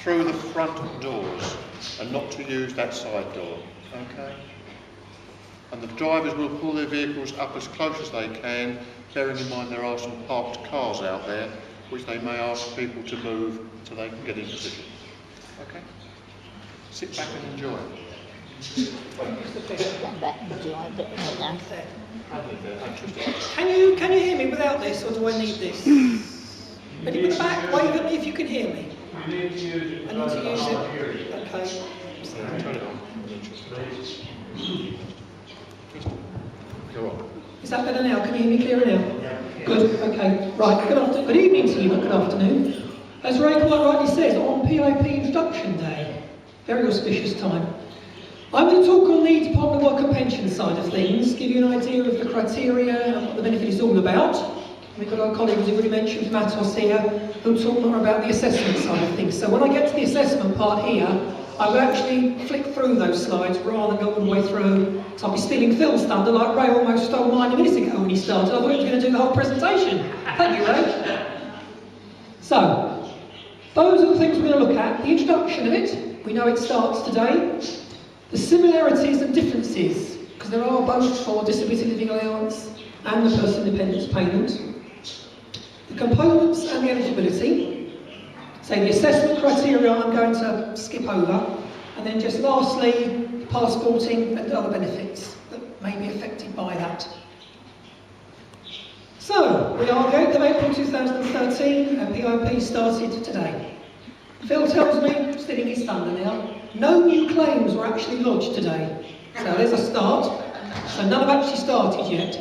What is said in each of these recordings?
through the front doors and not to use that side door, okay? And the drivers will pull their vehicles up as close as they can, bearing in mind there are some parked cars out there, which they may ask people to move so they can get in position. Okay? Sit back and enjoy. Can you hear me without this, or do I need this? Ready with the back? Wave at me if you can hear me. I need to use it. Okay. Turn it on. Go on. Is that better now? Can you hear me clearer now? Good, okay. Right, good evening to you, not good afternoon. As Ray quite rightly says, on PIP Introduction Day, very auspicious time. I'm going to talk on the Department of Work and Pension side of things, give you an idea of the criteria and what the benefit is all about. We've got our colleagues who've already mentioned from Atos here, who'll talk more about the assessment side of things. So when I get to the assessment part here, I will actually flick through those slides rather than go all the way through. So I'll be stealing Phil's thunder like Ray almost stole mine a minute ago when he started. I thought he was going to do the whole presentation. Thank you, Ray. So, those are the things we're going to look at. The introduction of it, we know it starts today. The similarities and differences, because there are both for disability living allowance and the person dependence payment. The components and the eligibility. So the assessment criteria I'm going to skip over, and then just lastly, passporting and other benefits that may be affected by that. So, we are the 8th of April 2013, and PIP started today. Phil tells me, stealing his thunder now, no new claims were actually lodged today. So there's a start. So none have actually started yet.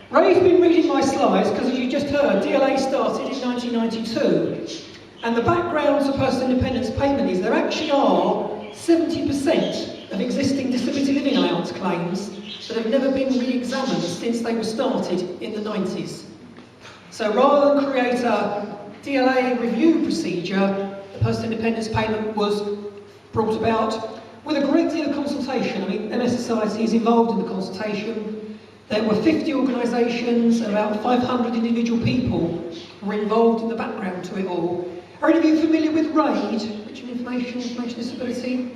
Ray's been reading my slides, because as you just heard, DLA started in 1992. And the background to personal independence payment is there actually are 70% of existing disability living allowance claims that have never been re-examined since they were started in the 90s. So rather than create a DLA review procedure, the personal independence payment was brought about with a great deal of consultation. I mean, MS Society is involved in the consultation. There were 50 organisations, about 500 individual people were involved in the background to it all. Are any of you familiar with RAID, Richmond Information Disability?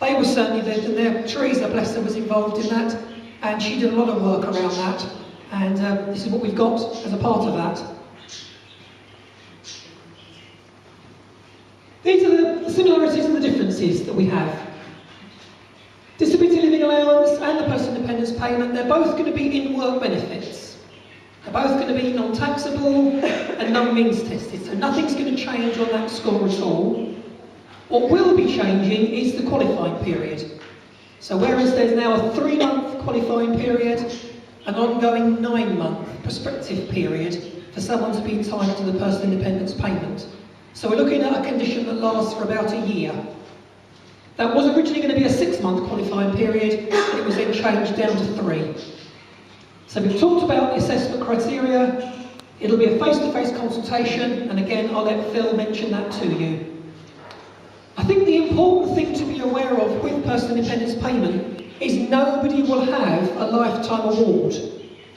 They were certainly there, and their Teresa, bless her, was involved in that, and she did a lot of work around that, and this is what we've got as a part of that. These are the similarities and the differences that we have. Disability living allowance and the personal dependence payment, they're both going to be in-work benefits. They're both going to be non-taxable and non-means tested, so nothing's going to change on that score at all. What will be changing is the qualifying period. So whereas there's now a 3-month qualifying period, an ongoing 9-month prospective period for someone to be entitled to the personal independence payment. So we're looking at a condition that lasts for about a year. That was originally going to be a 6-month qualifying period, and it was then changed down to 3. So we've talked about the assessment criteria. It'll be a face-to-face consultation, and again, I'll let Phil mention that to you. I think the important thing to be aware of with personal independence payment is nobody will have a lifetime award.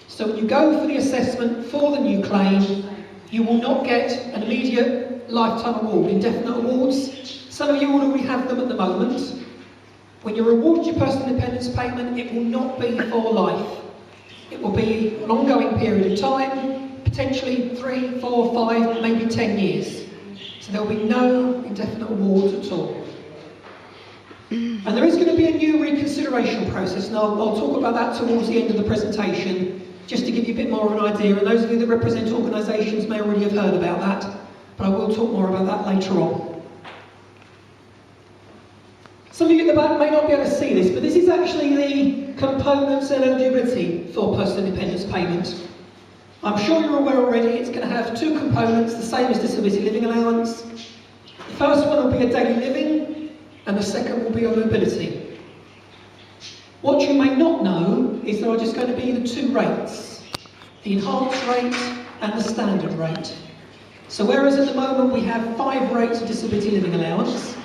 So when you go for the assessment for the new claim, you will not get an immediate lifetime award, indefinite awards. Some of you will already have them at the moment. When you're awarded your personal independence payment, it will not be for life. It will be an ongoing period of time, potentially 3, 4, 5, maybe 10 years. So there will be no indefinite awards at all. And there is going to be a new reconsideration process, and I'll talk about that towards the end of the presentation, just to give you a bit more of an idea. And those of you that represent organisations may already have heard about that, but I will talk more about that later on. Some of you at the back may not be able to see this, but this is actually the components and eligibility for personal independence payment. I'm sure you're aware already it's going to have 2 components, the same as disability living allowance. The first one will be a daily living, and the second will be a mobility. What you may not know is there are just going to be the 2 rates, the enhanced rate and the standard rate. So whereas at the moment we have 5 rates of disability living allowance,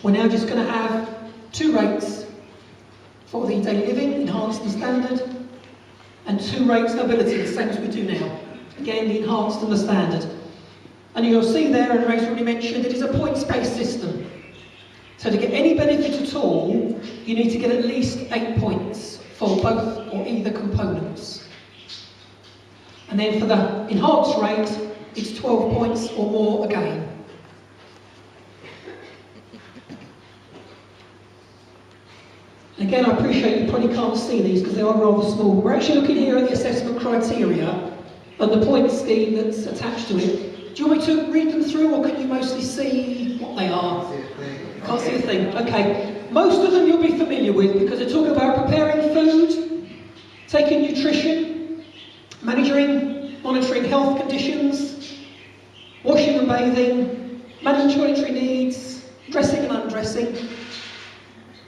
we're now just going to have 2 rates for the daily living, enhanced and standard, and 2 rates of mobility, the same as we do now. Again, the enhanced and the standard. And you'll see there, and Ray's already mentioned, it is a points-based system. So to get any benefit at all, you need to get at least 8 points for both or either components. And then for the enhanced rate, it's 12 points or more again. Again, I appreciate you probably can't see these because they are rather small. We're actually looking here at the assessment criteria and the point scheme that's attached to it. Do you want me to read them through, or can you mostly see what they are? Can't see a thing. Okay. Most of them you'll be familiar with because they talk about preparing food, taking nutrition, monitoring health conditions, washing and bathing, managing toiletry needs, dressing and undressing,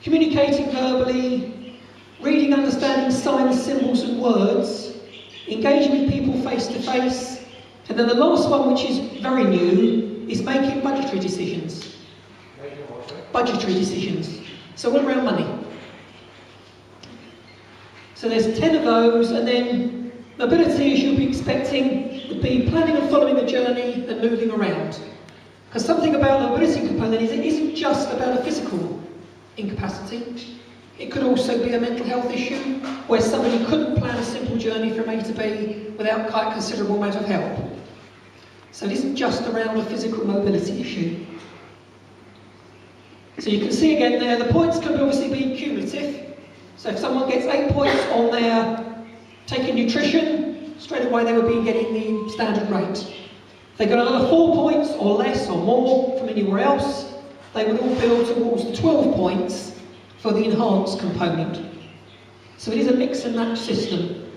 communicating verbally, reading, understanding signs, symbols and words, engaging with people face to face, and then the last one, which is very new, is making budgetary decisions. Budgetary decisions. So all around money. So there's 10 of those, and then mobility, as you'll be expecting, would be planning and following the journey and moving around. Because something about the mobility component is it isn't just about a physical incapacity. It could also be a mental health issue where somebody couldn't plan a simple journey from A to B without quite considerable amount of help. So it isn't just around a physical mobility issue. So you can see again there, the points can obviously be cumulative. So if someone gets 8 points on their taking nutrition, straight away they would be getting the standard rate. If they got another 4 points or less or more from anywhere else, they would all build towards the 12 points for the enhanced component. So it is a mix and match system.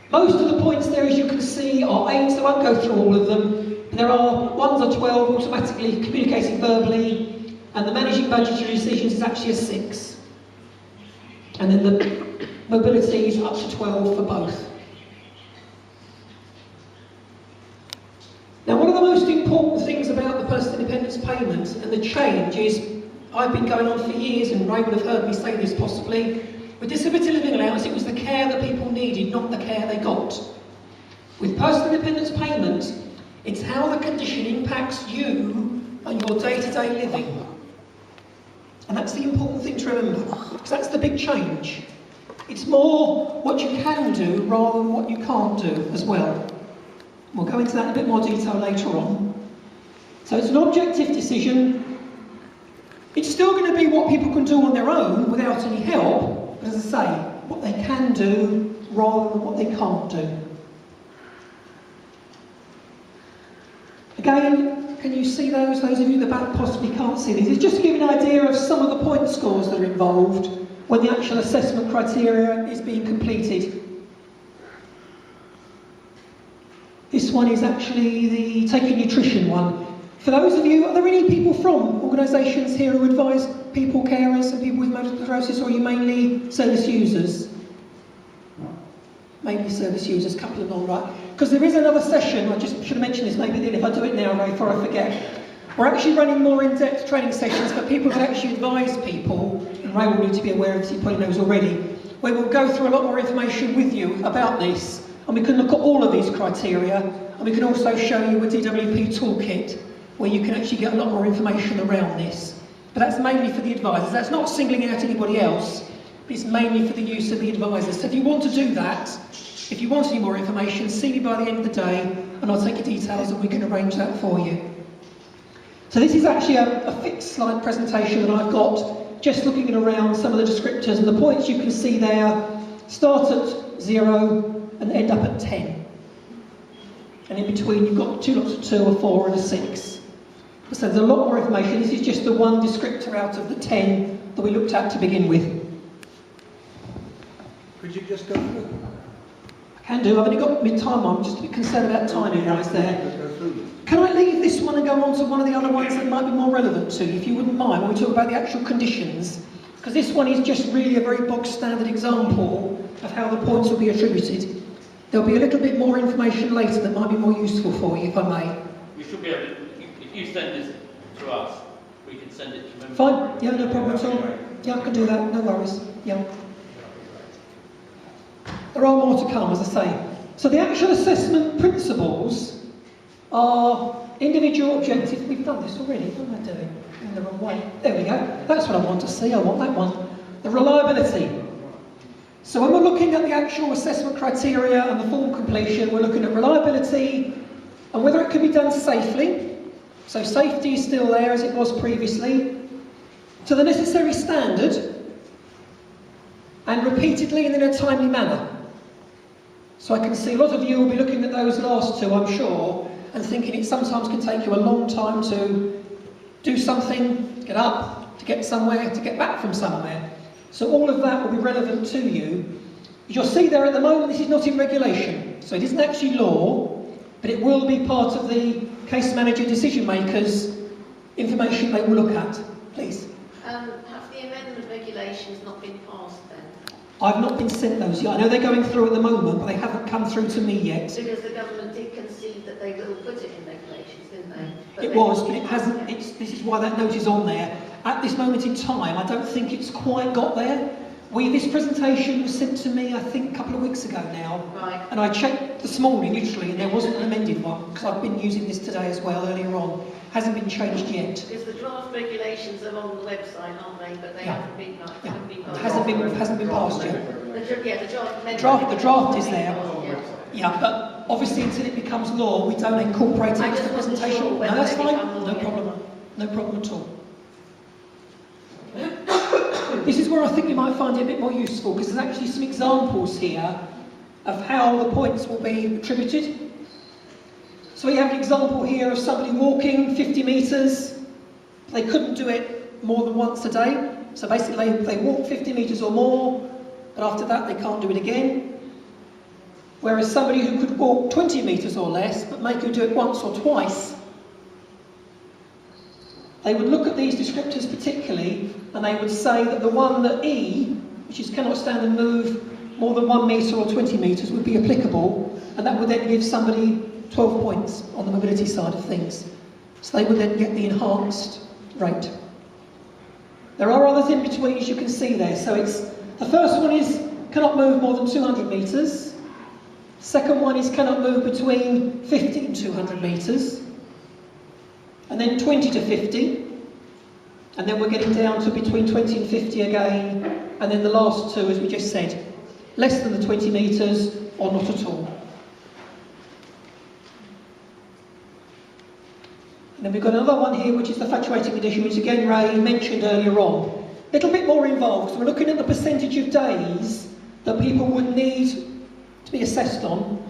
Most of the points there, as you can see, are 8, so I won't go through all of them. There are ones are 12, automatically communicating verbally, and the managing budgetary decisions is actually a 6. And then the mobility is up to 12 for both. Now, one of the most important things about the personal independence payment and the change is, I've been going on for years, and Ray would have heard me say this possibly, with disability living allowance, it was the care that people needed, not the care they got. With personal independence payment, it's how the condition impacts you and your day-to-day living. And that's the important thing to remember, because that's the big change. It's more what you can do rather than what you can't do as well. We'll go into that in a bit more detail later on. So it's an objective decision. It's still going to be what people can do on their own without any help, but as I say, what they can do rather than what they can't do. Again, can you see those? Those of you in the back possibly can't see these. It's just to give you an idea of some of the point scores that are involved when the actual assessment criteria is being completed. This one is actually the taking nutrition one. For those of you, are there any people from organisations here who advise people, carers and people with multiple sclerosis, or are you mainly service users? Mainly service users, couple of non, right? Because there is another session, I just should have mentioned this maybe then if I do it now, Ray, before I forget. We're actually running more in-depth training sessions for people who actually advise people, and Ray will need to be aware of this, he probably knows already, where we'll go through a lot more information with you about this, and we can look at all of these criteria, and we can also show you a DWP toolkit, where you can actually get a lot more information around this. But that's mainly for the advisors. That's not singling out anybody else, but it's mainly for the use of the advisors. So if you want to do that, if you want any more information, see me by the end of the day, and I'll take your details and we can arrange that for you. So this is actually a fixed slide presentation that I've got, just looking at around some of the descriptors, and the points you can see there start at 0 and end up at 10. And in between you've got 2 lots of 2, a 4 and a 6. So there's a lot more information. This is just the one descriptor out of the 10 that we looked at to begin with. Could you just go through? I can do. I've only got mid-time. I'm just a bit concerned about timing wise there. Can I leave this one and go on to one of the other ones that might be more relevant to you, if you wouldn't mind, when we talk about the actual conditions? Because this one is just really a very bog standard example of how the points will be attributed. There'll be a little bit more information later that might be more useful for you, if I may. We should be able to, if you send this to us, we can send it to members. Fine, yeah, no problem at all. Yeah, I can do that, no worries. Yeah. There are more to come, as I say. So the actual assessment principles are individual objectives. We've done this already. What am I doing? In the wrong way. There we go. That's what I want to see. I want that one. The reliability. So when we're looking at the actual assessment criteria and the form completion, we're looking at reliability and whether it can be done safely. So safety is still there as it was previously, to the necessary standard, and repeatedly and in a timely manner. So I can see a lot of you will be looking at those last two, I'm sure, and thinking it sometimes can take you a long time to do something, get up, to get somewhere, to get back from somewhere. So all of that will be relevant to you. You'll see there at the moment this is not in regulation, so it isn't actually law, but it will be part of the case manager decision makers' information they will look at. Please. Have the amendment regulations not been passed then? I've not been sent those yet. I know they're going through at the moment, but they haven't come through to me yet. Because the government did concede that they will put it in regulations, didn't they? But It was, but it hasn't. This is why that note is on there. At this moment in time, I don't think it's quite got there. This presentation was sent to me, I think, a couple of weeks ago now. Right. And I checked this morning, literally, and there wasn't an amended one, because I've been using this today as well, earlier on. Hasn't been changed yet. Because the draft regulations are on the website, aren't they? But they haven't been passed. Hasn't been passed yet. The draft is there. Yeah, but obviously until it becomes law, we don't incorporate it into the presentation. No, that's fine. No problem. No problem at all. This is where I think you might find it a bit more useful, because there's actually some examples here of how the points will be attributed. So we have an example here of somebody walking 50 metres. They couldn't do it more than once a day. So basically they walk 50 metres or more, but after that they can't do it again. Whereas somebody who could walk 20 metres or less, but make you do it once or twice, they would look at these descriptors particularly, and they would say that the one that E, which is cannot stand and move more than 1 metre or 20 metres, would be applicable, and that would then give somebody 12 points on the mobility side of things. So they would then get the enhanced rate. There are others in between, as you can see there. So the first one is cannot move more than 200 metres. Second one is cannot move between 50 and 200 metres. And then 20 to 50. And then we're getting down to between 20 and 50 again. And then the last two, as we just said, less than the 20 metres or not at all. And then we've got another one here, which is the fluctuating condition, which again Ray mentioned earlier on. A little bit more involved. So we're looking at the percentage of days that people would need to be assessed on.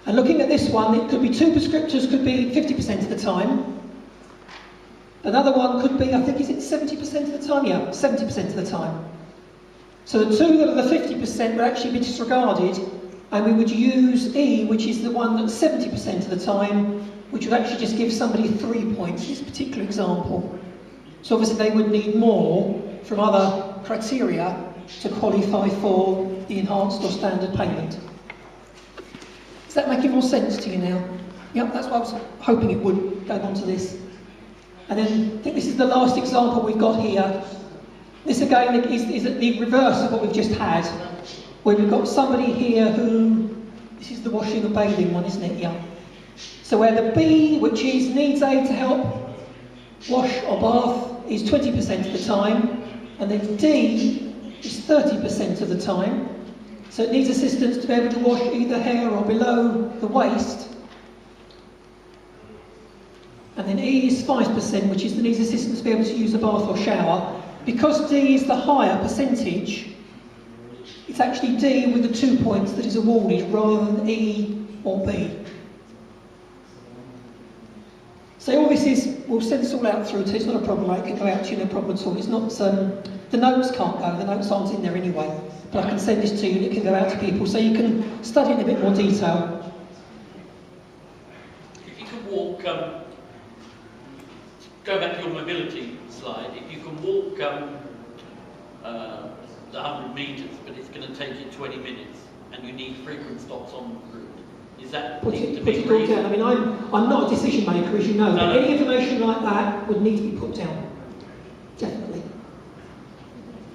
And looking at this one, it could be two prescriptors, could be 50% of the time. Another one could be, I think, is it 70% of the time? Yeah, 70% of the time. So the two that are the 50% would actually be disregarded, and we would use E, which is the one that's 70% of the time, which would actually just give somebody 3 points in this particular example. So obviously they would need more from other criteria to qualify for the enhanced or standard payment. Is that making more sense to you now? Yep, that's what I was hoping it would, going on to this. And then I think this is the last example we've got here. This again is the reverse of what we've just had, where we've got somebody here who, this is the washing and bathing one, isn't it? Yeah. So where the B, which is needs aid to help wash or bath, is 20% of the time, and then D is 30% of the time. So it needs assistance to be able to wash either hair or below the waist. And then E is 5%, which is the needs assistance to be able to use a bath or shower. Because D is the higher percentage, it's actually D with the 2 points that is awarded rather than E or B. So all this is, we'll send this all out through to, it's not a problem, it can go out to you, no problem at all. It's not, the notes can't go, the notes aren't in there anyway. But I can send this to you and it can go out to people so you can study it in a bit more detail. If you could walk, go back to your mobility slide, if you can walk the 100 metres, but it's going to take you 20 minutes and you need frequent stops on the route, is that Put it all down. I mean, I'm not a decision maker, as you know, but any information like that would need to be put down. Definitely.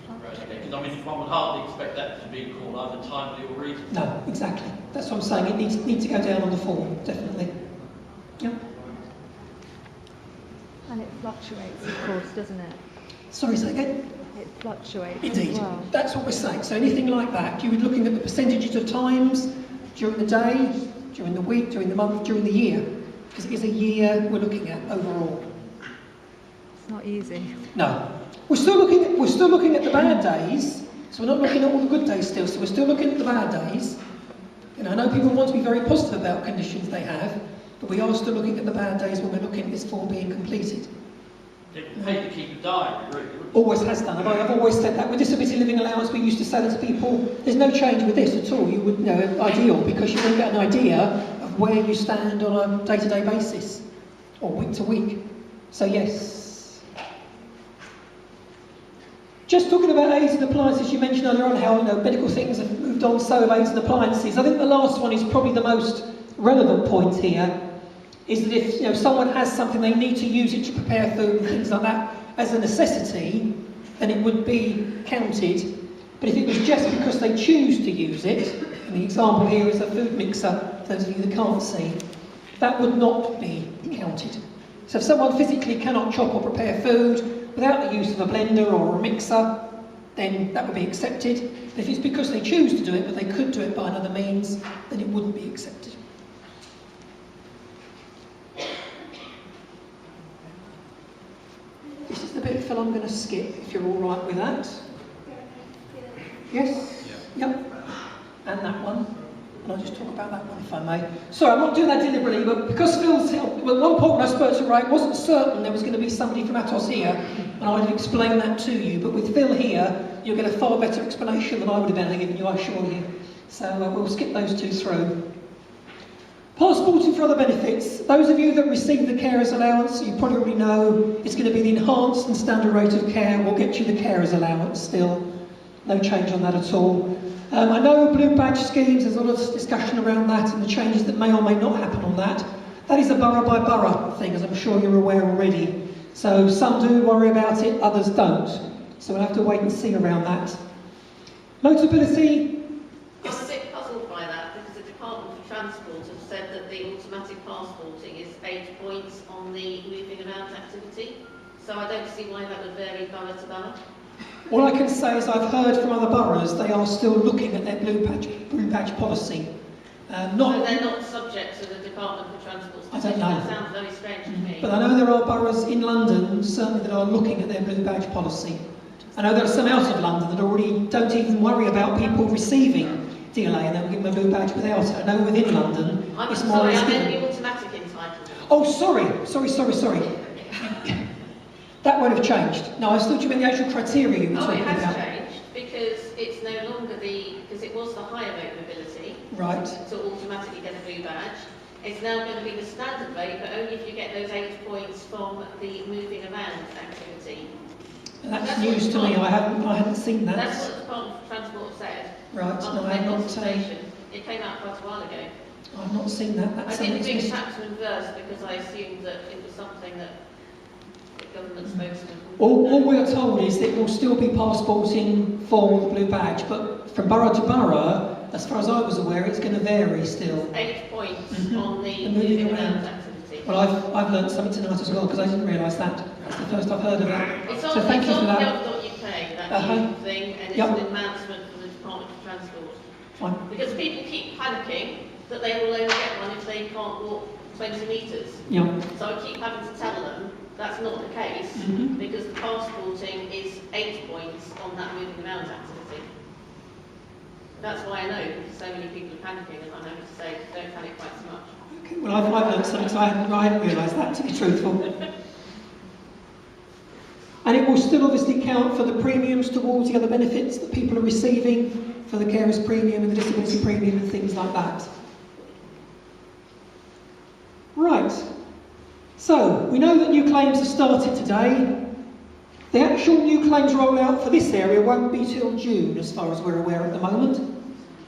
Right, okay. Because I mean, one would hardly expect that to be called either timely or reasonable. No, exactly. That's what I'm saying. It needs to go down on the form, definitely. Yeah. And it fluctuates, of course, doesn't it? Sorry, say again? It fluctuates Indeed, as well. that's what we're saying. So anything like that, you would be looking at the percentages of times during the day, during the week, during the month, during the year, because it is a year we're looking at overall. It's not easy. No, we're still looking at the bad days. So we're not looking at all the good days still. So we're still looking at the bad days. You know, I know people want to be very positive about conditions they have, but we are still looking at the bad days when we're looking at this form being completed. They can pay to keep a diary, really. Always has done. I've always said that. With disability living allowance, we used to say that to people, there's no change with this at all. You would know, ideal, because you don't get an idea of where you stand on a day-to-day basis, or week to week. So yes. Just talking about aids and appliances, you mentioned earlier on how medical things have moved on, so have aids and appliances. I think the last one is probably the most relevant point here, is that if someone has something they need to use it to prepare food and things like that as a necessity, then it would be counted. But if it was just because they choose to use it, and the example here is a food mixer, for those of you that can't see, that would not be counted. So if someone physically cannot chop or prepare food without the use of a blender or a mixer, then that would be accepted. But if it's because they choose to do it, but they could do it by another means, then it wouldn't be accepted. This is the bit, Phil, I'm going to skip, if you're all right with that. Yes? Yeah. Yep. And that one. And I'll just talk about that one, if I may. Sorry, I'm not doing that deliberately, but because Phil's helped, at one point when I spoke to Ray, I wasn't certain there was going to be somebody from Atos here, and I would have explained that to you. But with Phil here, you'll get a far better explanation than I would have been given you, I assure you. So we'll skip those two through. Passporting for other benefits. Those of you that receive the carers allowance, you probably already know it's going to be the enhanced and standard rate of care will get you the carers allowance still. No change on that at all. I know blue badge schemes, there's a lot of discussion around that and the changes that may or may not happen on that. That is a borough by borough thing, as I'm sure you're aware already. So some do worry about it, others don't. So we'll have to wait and see around that. Motability. I'm a bit puzzled by that because the Department for Transport have said that the automatic passporting is 8 points on the moving around activity. So I don't see why that would vary borough to borough. All I can say is I've heard from other boroughs they are still looking at their blue badge policy. So they're not subject to the Department for Transport. I don't know. That sounds very strange to me. But I know there are boroughs in London certainly that are looking at their blue badge policy. I know there are some out of London that already don't even worry about people receiving DLA and they'll give them a blue badge without it. I know within London it's more or less given. I meant the automatic entitlement. Oh, sorry. That won't have changed. No, I thought you meant the actual criteria you were talking about. It has changed because it's no longer because it was the higher rate mobility. Right. To automatically get a blue badge. It's now going to be the standard rate, but only if you get those 8 points from the moving around activity. And that's news to me. I hadn't seen that. That's what the Department for Transport said. Right. No, I have not. It came out quite a while ago. I've not seen that. I didn't bring it back to inverse because I assumed that it was something that the government spokesman. All we are told is that we'll still be passporting for the blue badge, but from borough to borough, as far as I was aware, it's going to vary still. 8 points on the moving around activity. Well, I've learned something tonight as well because I didn't realise that. That's the first I've heard of that. It's so on, thank you for that. gov.uk, that new thing, and it's an advancement from the Department for Transport. Fine. Because people keep panicking that they will only get one if they can't walk 20 metres. Yeah. So I keep having to tell them that's not the case because the passporting is 8 points on that moving around activity. That's why I know, because so many people are panicking, and I'm having to say, don't panic quite so much. Okay, well, I've learned something, so I hadn't realised that, to be truthful. And it will still obviously count for the premiums towards the other benefits that people are receiving, for the carers premium and the disability premium and things like that. Right. So, we know that new claims have started today. The actual new claims rollout for this area won't be till June, as far as we're aware at the moment.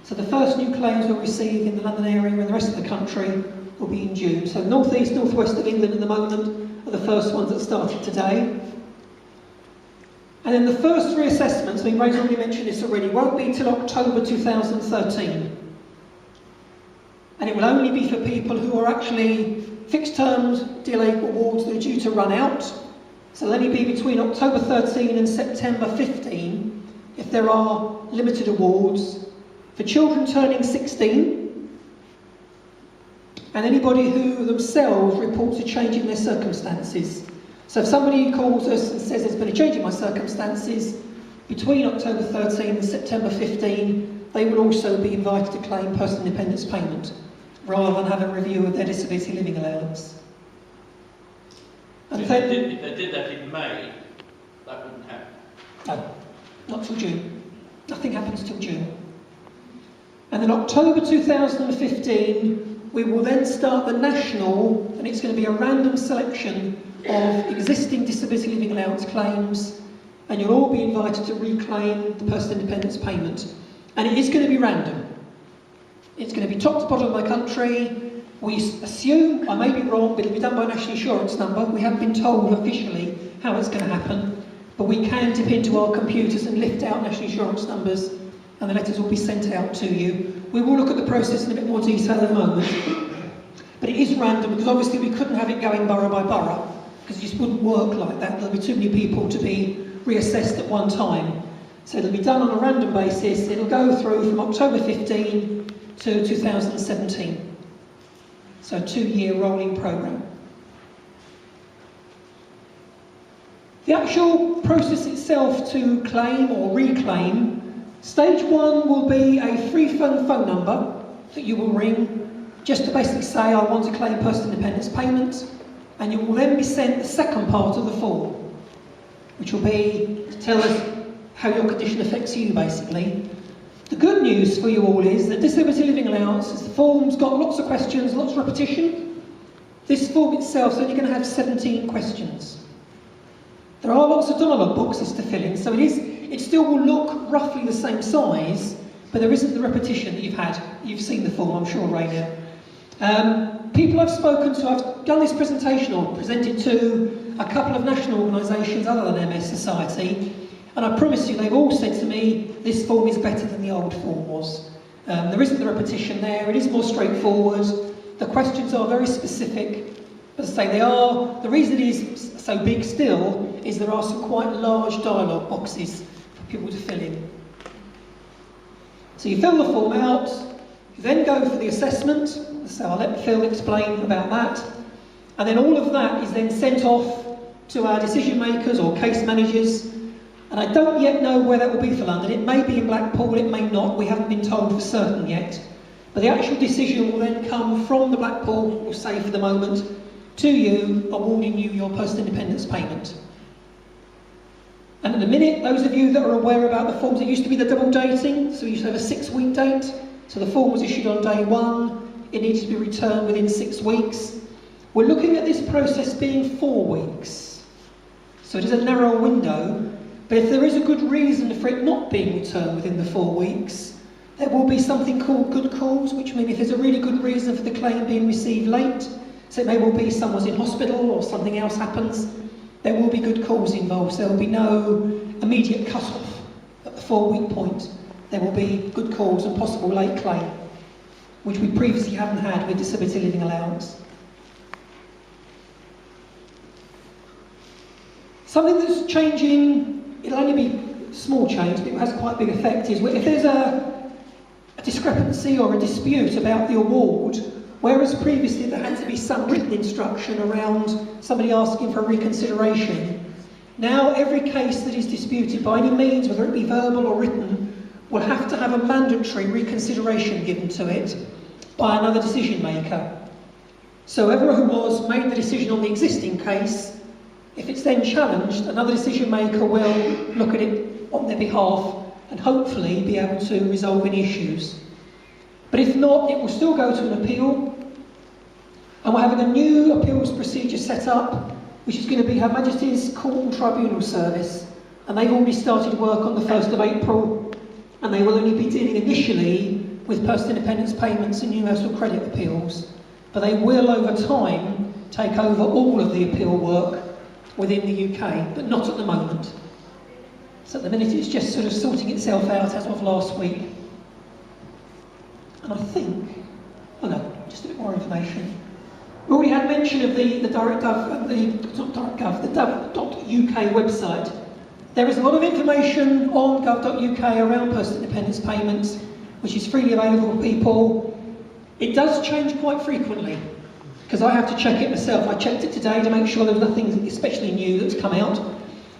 So the first new claims we'll receive in the London area and the rest of the country will be in June. So North East, North West of England at the moment are the first ones that started today. And then the first reassessments, I mean Ray's already mentioned this already, won't be till October 2013. And it will only be for people who are actually fixed term delay awards that are due to run out. So they'll only be between October 13 and September 15 if there are limited awards for children turning 16 and anybody who themselves reports a change in their circumstances. So if somebody calls us and says there's been a change in my circumstances between October 13 and September 15, they will also be invited to claim personal independence payment rather than have a review of their disability living allowance. And If they did that in May, that wouldn't happen. No, not till June. Nothing happens till June. And in October 2015, we will then start the national, and it's going to be a random selection of existing disability living allowance claims, and you'll all be invited to reclaim the personal independence payment. And it is going to be random. It's going to be top to bottom of my country. We assume, I may be wrong, but it'll be done by national insurance number. We haven't been told officially how it's going to happen, but we can dip into our computers and lift out national insurance numbers, and the letters will be sent out to you. We will look at the process in a bit more detail in a moment, but it is random because obviously we couldn't have it going borough by borough, because it just wouldn't work like that. There'll be too many people to be reassessed at one time. So it'll be done on a random basis. It'll go through from October 15 to 2017. So a 2-year rolling programme. The actual process itself to claim or reclaim, stage 1 will be a free phone number that you will ring just to basically say I want to claim personal independence payment, and you will then be sent the second part of the form, which will be to tell us how your condition affects you basically. The good news for you all is that disability living allowance, the form's got lots of questions, lots of repetition. This form itself is only going to have 17 questions. There are lots of dialogue boxes to fill in, so it still will look roughly the same size, but there isn't the repetition that you've had. You've seen the form, I'm sure, Raina. People I've spoken to, I've done this presentation or presented to a couple of national organisations other than MS Society, and I promise you, they've all said to me, this form is better than the old form was. There isn't the repetition there, it is more straightforward, the questions are very specific, but as I say, they are, the reason it is so big still, is there are some quite large dialogue boxes for people to fill in. So you fill the form out, you then go for the assessment, so I'll let Phil explain about that, and then all of that is then sent off to our decision makers or case managers. And I don't yet know where that will be for London. It may be in Blackpool, it may not. We haven't been told for certain yet. But the actual decision will then come from the Blackpool, we'll say for the moment, to you, awarding you your post-independence payment. And at the minute, those of you that are aware about the forms, it used to be the double dating, so we used to have a 6-week date. So the form was issued on day 1, it needs to be returned within 6 weeks. We're looking at this process being 4 weeks. So it is a narrow window. But if there is a good reason for it not being returned within the 4 weeks, there will be something called good calls, which means if there's a really good reason for the claim being received late, so it may well be someone's in hospital or something else happens, there will be good calls involved. So there will be no immediate cut-off at the 4-week point. There will be good calls and possible late claim, which we previously haven't had with disability living allowance. Something that's changing, it'll only be small change, but it has quite a big effect, is if there's a discrepancy or a dispute about the award, whereas previously there had to be some written instruction around somebody asking for reconsideration, now every case that is disputed by any means, whether it be verbal or written, will have to have a mandatory reconsideration given to it by another decision maker. So whoever who was made the decision on the existing case, if it's then challenged, another decision maker will look at it on their behalf and hopefully be able to resolve any issues. But if not, it will still go to an appeal, and we're having a new appeals procedure set up, which is going to be Her Majesty's Court and Tribunal Service, and they've already started work on the 1st of April, and they will only be dealing initially with post-independence payments and universal credit appeals, but they will over time take over all of the appeal work within the UK, but not at the moment. So at the minute it's just sort of sorting itself out as of last week. And I think, oh no, just a bit more information. We already had mention of the .gov, the gov.uk website. There is a lot of information on gov.uk around personal dependence payments, which is freely available for people. It does change quite frequently, because I have to check it myself. I checked it today to make sure there was nothing especially new that's come out.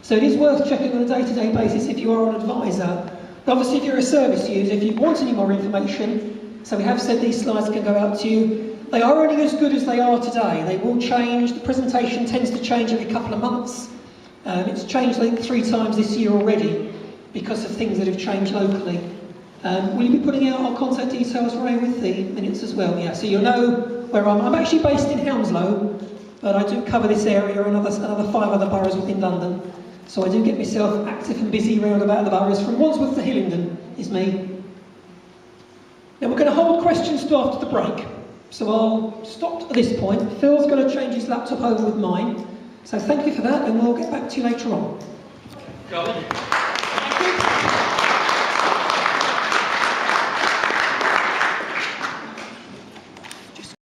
So it is worth checking on a day-to-day basis if you are an advisor. But obviously if you're a service user, if you want any more information, so we have said these slides can go out to you. They are only as good as they are today. They will change. The presentation tends to change every couple of months. It's changed, I think, 3 times this year already because of things that have changed locally. Will you be putting out our contact details, Ray, with the minutes as well? Yeah, so you'll know where I'm actually based in Hounslow, but I do cover this area and another 5 other boroughs within London. So I do get myself active and busy round about the boroughs. From Wandsworth to Hillingdon is me. Now we're going to hold questions to after the break. So I'll stop at this point. Phil's going to change his laptop over with mine. So thank you for that, and we'll get back to you later on. Go on.